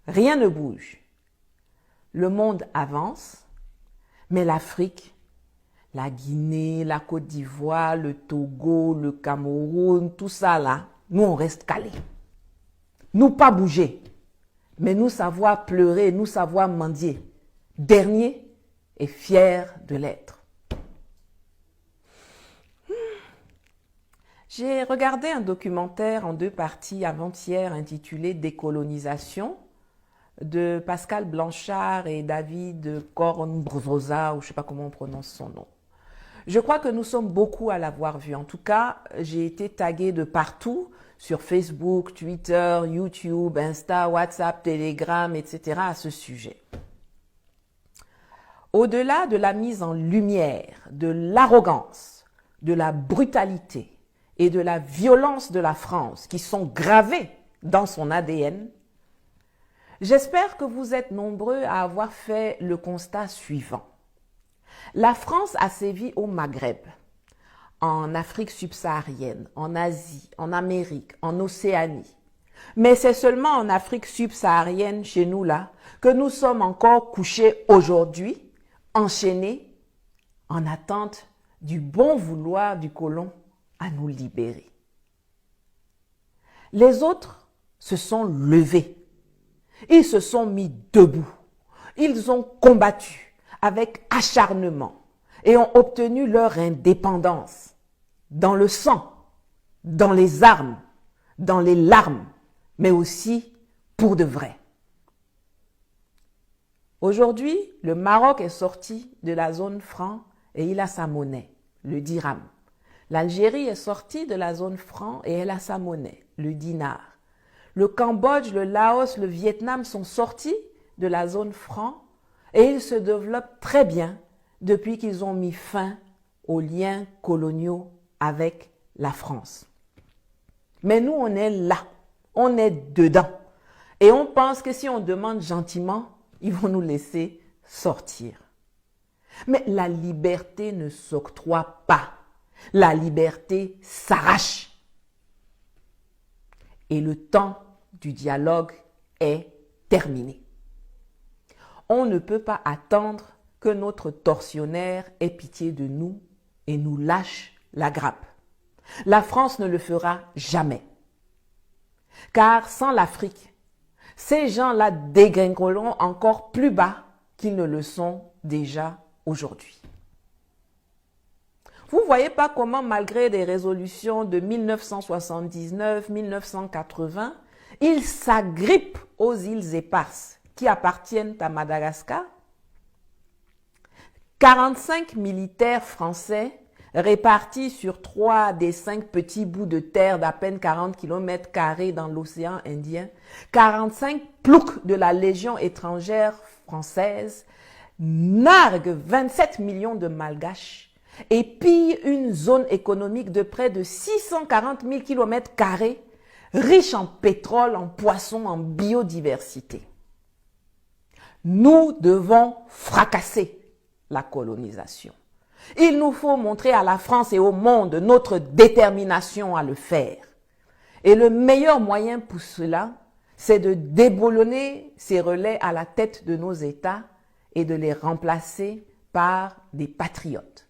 rien ne bouge. Le monde avance, mais l'Afrique, la Guinée, la Côte d'Ivoire, le Togo, le Cameroun, tout ça là, nous on reste calés. Nous pas bouger, mais nous savoir pleurer, nous savoir mendier. Dernier et fier de l'être. J'ai regardé un documentaire en 2 parties avant-hier intitulé Décolonisation de Pascal Blanchard et David Cornbroza, ou je ne sais pas comment on prononce son nom. Je crois que nous sommes beaucoup à l'avoir vu. En tout cas, j'ai été taguée de partout, sur Facebook, Twitter, YouTube, Insta, WhatsApp, Telegram, etc. à ce sujet. Au-delà de la mise en lumière, de l'arrogance, de la brutalité et de la violence de la France qui sont gravées dans son ADN, j'espère que vous êtes nombreux à avoir fait le constat suivant. La France a sévi au Maghreb, en Afrique subsaharienne, en Asie, en Amérique, en Océanie. Mais c'est seulement en Afrique subsaharienne, chez nous là, que nous sommes encore couchés aujourd'hui, enchaînés, en attente du bon vouloir du colon à nous libérer. Les autres se sont levés. Ils se sont mis debout. Ils ont combattu avec acharnement et ont obtenu leur indépendance dans le sang, dans les armes, dans les larmes, mais aussi pour de vrai. Aujourd'hui, le Maroc est sorti de la zone franc et il a sa monnaie, le dirham. L'Algérie est sortie de la zone franc et elle a sa monnaie, le dinar. Le Cambodge, le Laos, le Vietnam sont sortis de la zone franc et ils se développent très bien depuis qu'ils ont mis fin aux liens coloniaux avec la France. Mais nous, on est là, on est dedans. Et on pense que si on demande gentiment, ils vont nous laisser sortir. Mais la liberté ne s'octroie pas. La liberté s'arrache. Et le temps du dialogue est terminé. On ne peut pas attendre que notre tortionnaire ait pitié de nous et nous lâche la grappe. La France ne le fera jamais. Car sans l'Afrique, ces gens-là dégringoleront encore plus bas qu'ils ne le sont déjà aujourd'hui. Vous ne voyez pas comment, malgré des résolutions de 1979, 1980, ils s'agrippent aux îles éparses qui appartiennent à Madagascar. 45 militaires français répartis sur 3 des 5 petits bouts de terre d'à peine 40 km² dans l'océan Indien, 45 ploucs de la Légion étrangère française narguent 27 millions de Malgaches et pillent une zone économique de près de 640 000 km², riche en pétrole, en poissons, en biodiversité. Nous devons fracasser la colonisation. Il nous faut montrer à la France et au monde notre détermination à le faire. Et le meilleur moyen pour cela, c'est de déboulonner ces relais à la tête de nos États et de les remplacer par des patriotes.